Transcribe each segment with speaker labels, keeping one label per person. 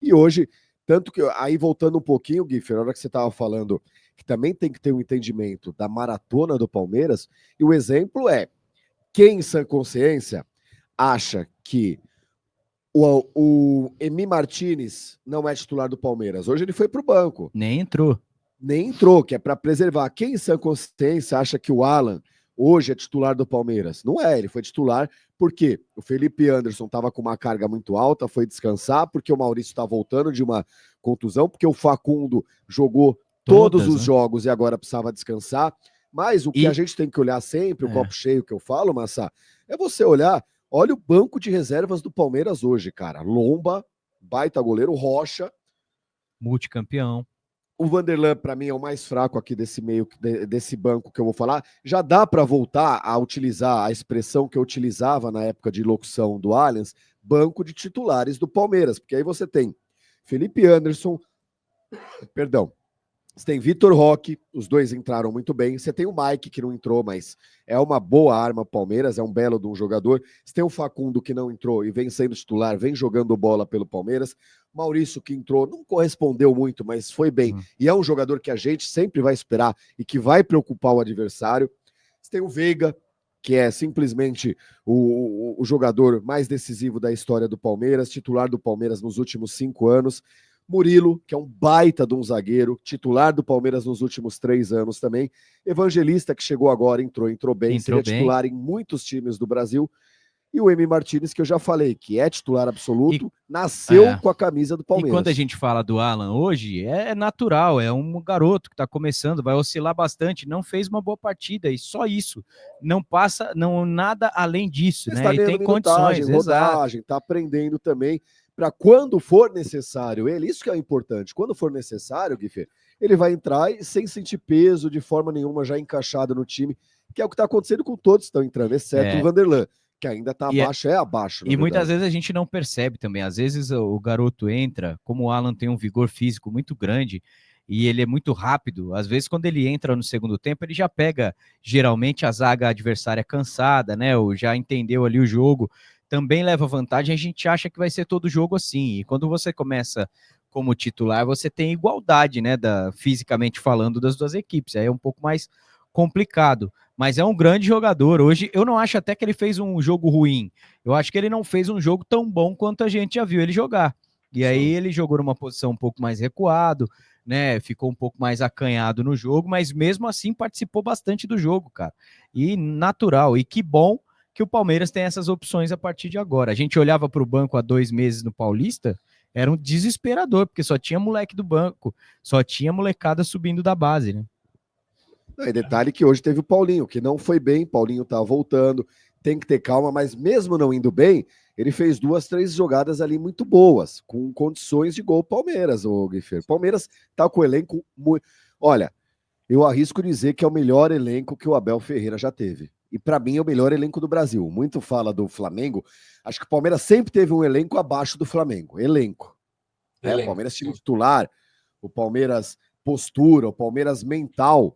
Speaker 1: E hoje, tanto que, aí voltando um pouquinho, Gui, na hora que você estava falando que também tem que ter um entendimento da maratona do Palmeiras, e o exemplo é, quem em sã consciência acha que o Emi Martinez não é titular do Palmeiras? Hoje ele foi para o banco.
Speaker 2: Nem entrou.
Speaker 1: Nem entrou, que é para preservar. Quem em sã consciência acha que o Alan hoje é titular do Palmeiras? Não é, ele foi titular porque o Felipe Anderson estava com uma carga muito alta, foi descansar, porque o Maurício está voltando de uma contusão, porque o Facundo jogou todos os jogos e agora precisava descansar. Mas o que a gente tem que olhar sempre, o copo cheio que eu falo, Massa, é você olhar, olha o banco de reservas do Palmeiras hoje, cara. Lomba, baita goleiro, Rocha.
Speaker 2: Multicampeão.
Speaker 1: O Vanderlan, para mim, é o mais fraco aqui desse banco que eu vou falar. Já dá para voltar a utilizar a expressão que eu utilizava na época de locução do Allianz, banco de titulares do Palmeiras, porque aí você tem Felipe Anderson, perdão, você tem Vitor Roque, os dois entraram muito bem. Você tem o Mike, que não entrou, mas é uma boa arma pro Palmeiras, é um belo de um jogador. Você tem o Facundo, que não entrou e vem sendo titular, vem jogando bola pelo Palmeiras. Maurício, que entrou, não correspondeu muito, mas foi bem. E é um jogador que a gente sempre vai esperar e que vai preocupar o adversário. Você tem o Veiga, que é simplesmente o jogador mais decisivo da história do Palmeiras, titular do Palmeiras nos últimos 5 anos. Murilo, que é um baita de um zagueiro, titular do Palmeiras nos últimos 3 anos também. Evangelista, que chegou agora, entrou bem, seria titular em muitos times do Brasil. E o Emi Martinez, que eu já falei, que é titular absoluto, nasceu com a camisa do Palmeiras.
Speaker 2: E quando a gente fala do Alan hoje, é natural, é um garoto que está começando, vai oscilar bastante, não fez uma boa partida, e só isso. Não passa, não nada além disso, né?
Speaker 1: E tem condições, rodagem, está aprendendo também, para quando for necessário ele, isso que é importante, quando for necessário, Guifê, ele vai entrar sem sentir peso de forma nenhuma, já encaixado no time, que é o que está acontecendo com todos que estão entrando, exceto o Vanderlan, que ainda está abaixo, abaixo.
Speaker 2: E muitas vezes a gente não percebe também, às vezes o garoto entra, como o Alan tem um vigor físico muito grande, e ele é muito rápido, às vezes quando ele entra no segundo tempo, ele já pega, geralmente, a zaga adversária cansada, né, ou já entendeu ali o jogo, também leva vantagem, a gente acha que vai ser todo jogo assim, e quando você começa como titular, você tem igualdade, né, fisicamente falando, das duas equipes, aí é um pouco mais complicado, mas é um grande jogador. Hoje, eu não acho até que ele fez um jogo ruim, eu acho que ele não fez um jogo tão bom quanto a gente já viu ele jogar, e aí ele jogou numa posição um pouco mais recuado, né, ficou um pouco mais acanhado no jogo, mas mesmo assim participou bastante do jogo, cara, e natural, e que bom que o Palmeiras tem essas opções a partir de agora. A gente olhava para o banco há 2 meses no Paulista, era um desesperador, porque só tinha moleque do banco, só tinha molecada subindo da base, né?
Speaker 1: E detalhe que hoje teve o Paulinho, que não foi bem, Paulinho tá voltando, tem que ter calma, mas mesmo não indo bem, ele fez 2, 3 jogadas ali muito boas, com condições de gol Palmeiras, o Guifer. Palmeiras tá com o elenco muito... Olha, eu arrisco dizer que é o melhor elenco que o Abel Ferreira já teve. E para mim é o melhor elenco do Brasil. Muito fala do Flamengo, acho que o Palmeiras sempre teve um elenco abaixo do Flamengo. Elenco. O Palmeiras time titular, o Palmeiras postura, o Palmeiras mental,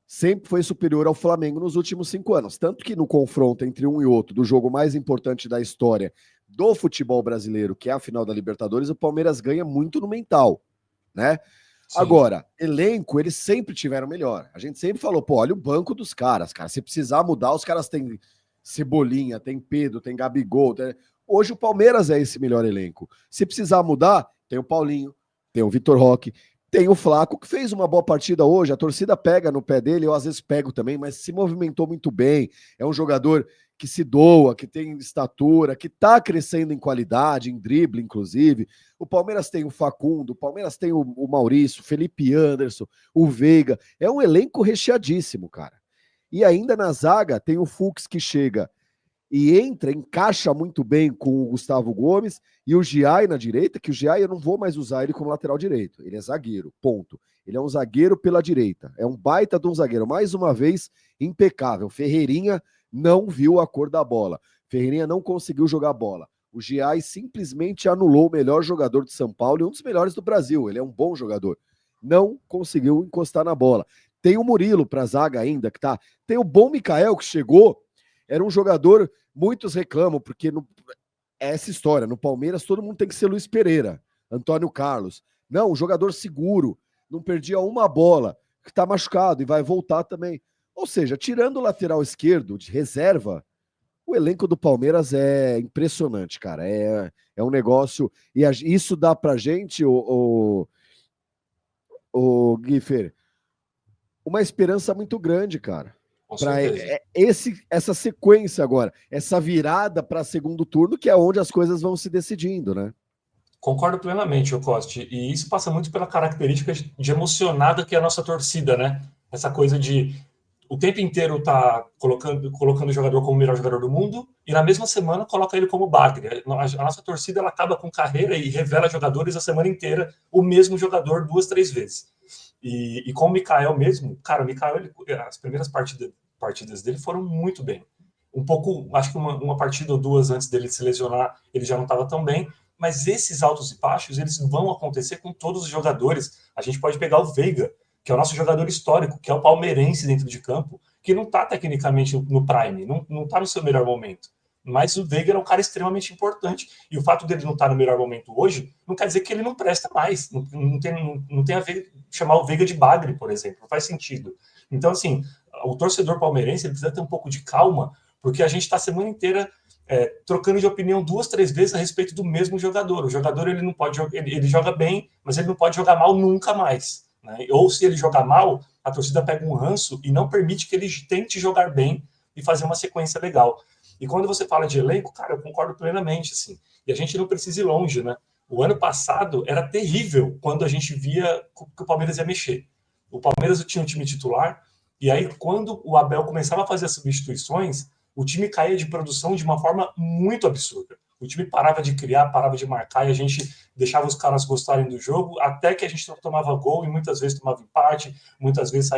Speaker 1: sempre foi superior ao Flamengo nos últimos 5 anos. Tanto que no confronto entre um e outro, do jogo mais importante da história do futebol brasileiro, que é a final da Libertadores, o Palmeiras ganha muito no mental, né? Sim. Agora, elenco, eles sempre tiveram melhor. A gente sempre falou, pô, olha o banco dos caras, cara. Se precisar mudar, os caras têm Cebolinha, tem Pedro, tem Gabigol. Hoje o Palmeiras é esse melhor elenco. Se precisar mudar, tem o Paulinho, tem o Vitor Roque, tem o Flaco, que fez uma boa partida hoje. A torcida pega no pé dele, eu às vezes pego também, mas se movimentou muito bem. É um jogador que se doa, que tem estatura, que tá crescendo em qualidade, em drible, inclusive. O Palmeiras tem o Facundo, o Palmeiras tem o Maurício, Felipe Anderson, o Veiga. É um elenco recheadíssimo, cara. E ainda na zaga tem o Fux, que chega e encaixa muito bem com o Gustavo Gomes, e o Giai na direita, que o Giai eu não vou mais usar ele como lateral direito. Ele é zagueiro, ponto. Ele é um zagueiro pela direita. É um baita de um zagueiro. Mais uma vez, impecável. Ferreirinha não viu a cor da bola. Ferreirinha não conseguiu jogar bola. O Giai simplesmente anulou o melhor jogador de São Paulo e um dos melhores do Brasil. Ele é um bom jogador. Não conseguiu encostar na bola. Tem o Murilo para zaga ainda, que tá. Tem o bom Mikael, que chegou. Era um jogador, muitos reclamam, porque é essa história, no Palmeiras todo mundo tem que ser Luiz Pereira. Antônio Carlos. Não, um jogador seguro, não perdia uma bola, que está machucado e vai voltar também. Ou seja, tirando o lateral esquerdo de reserva, o elenco do Palmeiras é impressionante, cara. É um negócio. E isso dá pra gente, o Guifer, uma esperança muito grande, cara.
Speaker 3: Com
Speaker 1: Para
Speaker 3: certeza.
Speaker 1: essa sequência agora, essa virada para segundo turno, que é onde as coisas vão se decidindo, né?
Speaker 3: Concordo plenamente, Coste. E isso passa muito pela característica de emocionada que é a nossa torcida, né? Essa coisa de o tempo inteiro tá colocando o jogador como o melhor jogador do mundo e na mesma semana coloca ele como bagre. A nossa torcida ela acaba com carreira e revela jogadores a semana inteira, o mesmo jogador 2, 3 vezes. E com o Mikael mesmo, cara, o Mikael, as primeiras partidas dele foram muito bem. Um pouco, acho que uma partida ou duas antes dele se lesionar, ele já não estava tão bem, mas esses altos e baixos, eles vão acontecer com todos os jogadores. A gente pode pegar o Veiga, que é o nosso jogador histórico, que é o palmeirense dentro de campo, que não está tecnicamente no prime, não está no seu melhor momento. Mas o Veiga é um cara extremamente importante. E o fato dele não estar no melhor momento hoje, não quer dizer que ele não presta mais. Não tem a ver chamar o Veiga de bagre, por exemplo. Não faz sentido. Então, assim, o torcedor palmeirense ele precisa ter um pouco de calma, porque a gente está a semana inteira trocando de opinião 2, 3 vezes a respeito do mesmo jogador. O jogador ele não pode ele joga bem, mas ele não pode jogar mal nunca mais. Né? Ou se ele jogar mal, a torcida pega um ranço e não permite que ele tente jogar bem e fazer uma sequência legal. E quando você fala de elenco, cara, eu concordo plenamente, assim. E a gente não precisa ir longe, né? O ano passado era terrível quando a gente via que o Palmeiras ia mexer. O Palmeiras tinha um time titular, e aí quando o Abel começava a fazer as substituições, o time caía de produção de uma forma muito absurda. O time parava de criar, parava de marcar, e a gente deixava os caras gostarem do jogo, até que a gente tomava gol, e muitas vezes tomava empate, muitas vezes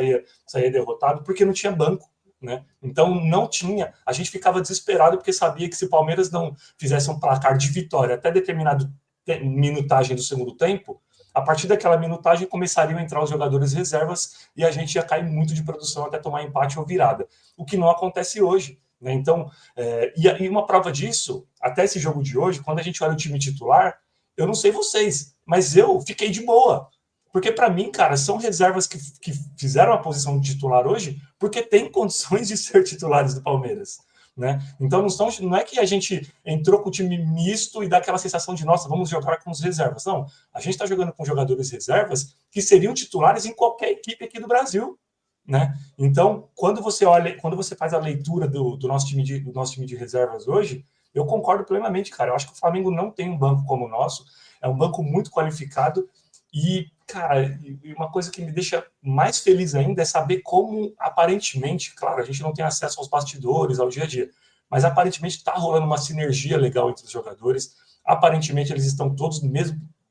Speaker 3: saía derrotado, porque não tinha banco. Né? Então não tinha, a gente ficava desesperado porque sabia que se o Palmeiras não fizesse um placar de vitória até determinada minutagem do segundo tempo, a partir daquela minutagem começariam a entrar os jogadores reservas e a gente ia cair muito de produção até tomar empate ou virada, o que não acontece hoje. Né? Então, e uma prova disso, até esse jogo de hoje, quando a gente olha o time titular, eu não sei vocês, mas eu fiquei de boa. Porque, para mim, cara, são reservas que fizeram a posição de titular hoje porque tem condições de ser titulares do Palmeiras. Né? Então, não é que a gente entrou com o time misto e dá aquela sensação de, nossa, vamos jogar com os reservas. Não, a gente está jogando com jogadores reservas que seriam titulares em qualquer equipe aqui do Brasil. Né? Então, quando você faz a leitura do nosso time de reservas hoje, eu concordo plenamente, cara. Eu acho que o Flamengo não tem um banco como o nosso, é um banco muito qualificado. E, cara, uma coisa que me deixa mais feliz ainda é saber como, aparentemente, claro, a gente não tem acesso aos bastidores, ao dia a dia, mas aparentemente está rolando uma sinergia legal entre os jogadores. Aparentemente, eles estão todos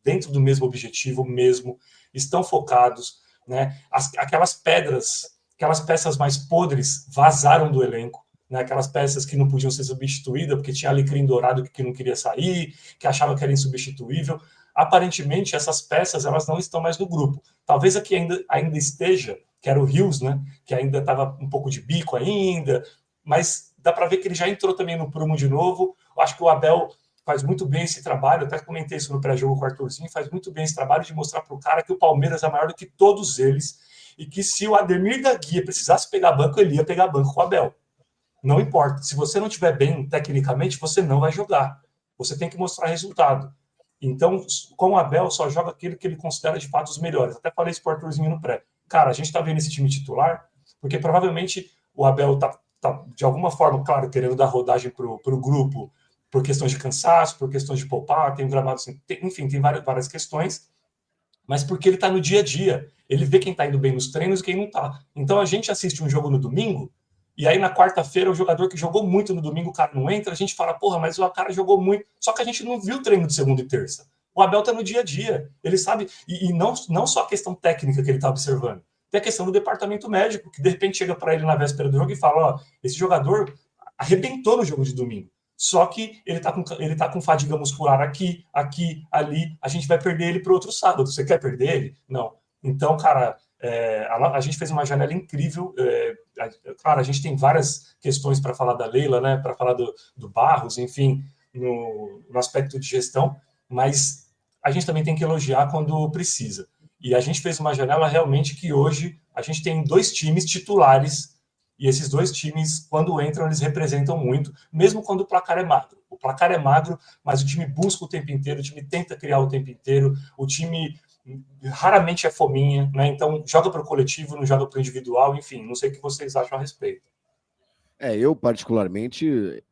Speaker 3: dentro do mesmo objetivo mesmo, estão focados, né? Aquelas peças mais podres vazaram do elenco. Né, aquelas peças que não podiam ser substituídas porque tinha alecrim dourado que não queria sair, que achava que era insubstituível. Aparentemente, essas peças elas não estão mais no grupo. Talvez aqui ainda esteja, que era o Rios, né, que ainda estava um pouco de bico ainda, mas dá para ver que ele já entrou também no prumo de novo. Eu acho que o Abel faz muito bem esse trabalho, até comentei isso no pré-jogo com o Arthurzinho, faz muito bem esse trabalho de mostrar para o cara que o Palmeiras é maior do que todos eles e que se o Ademir da Guia precisasse pegar banco, ele ia pegar banco com o Abel. Não importa. Se você não estiver bem tecnicamente, você não vai jogar. Você tem que mostrar resultado. Então, com o Abel, só joga aquilo que ele considera de fato os melhores. Até falei isso pro Arthurzinho no pré. Cara, a gente tá vendo esse time titular, porque provavelmente o Abel tá de alguma forma, claro, querendo dar rodagem pro grupo, por questões de cansaço, por questões de poupar, tem um gramado assim, enfim, tem várias questões, mas porque ele tá no dia a dia. Ele vê quem tá indo bem nos treinos e quem não tá. Então a gente assiste um jogo no domingo, e aí na quarta-feira o jogador que jogou muito no domingo, o cara não entra, a gente fala, porra, mas o cara jogou muito. Só que a gente não viu o treino de segunda e terça. O Abel tá no dia a dia. Ele sabe, e não só a questão técnica que ele tá observando, tem a questão do departamento médico, que de repente chega para ele na véspera do jogo e fala, ó, esse jogador arrebentou no jogo de domingo. Só que ele tá com fadiga muscular aqui, ali, a gente vai perder ele para o outro sábado. Você quer perder ele? Não. Então, cara, a gente fez uma janela incrível. Claro, a gente tem várias questões para falar da Leila, né, para falar do Barros, enfim, no aspecto de gestão, mas a gente também tem que elogiar quando precisa. E a gente fez uma janela realmente que hoje a gente tem 2 times titulares, e esses 2 times, quando entram, eles representam muito, mesmo quando o placar é magro. O placar é magro, mas o time busca o tempo inteiro, o time tenta criar o tempo inteiro, o time raramente é fominha, né? Então joga para o coletivo, não joga para o individual, enfim, não sei o que vocês acham a respeito.
Speaker 1: Eu particularmente,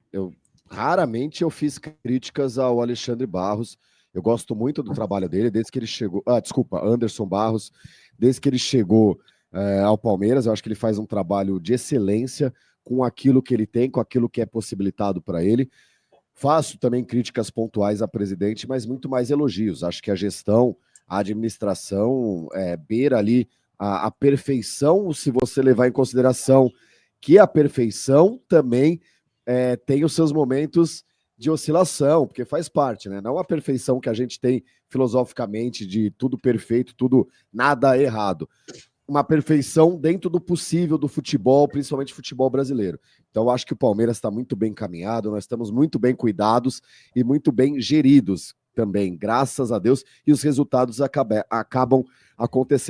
Speaker 1: raramente eu fiz críticas ao Alexandre Barros. Eu gosto muito do trabalho dele, desde que ele chegou. Anderson Barros, desde que ele chegou ao Palmeiras, eu acho que ele faz um trabalho de excelência com aquilo que ele tem, com aquilo que é possibilitado para ele. Faço também críticas pontuais a presidente, mas muito mais elogios. Acho que a gestão, a administração beira ali a perfeição, se você levar em consideração que a perfeição também tem os seus momentos de oscilação, porque faz parte, né? Não a perfeição que a gente tem filosoficamente de tudo perfeito, tudo nada errado. Uma perfeição dentro do possível do futebol, principalmente futebol brasileiro. Então, acho que o Palmeiras está muito bem encaminhado, nós estamos muito bem cuidados e muito bem geridos também, graças a Deus, e os resultados acabam acontecendo.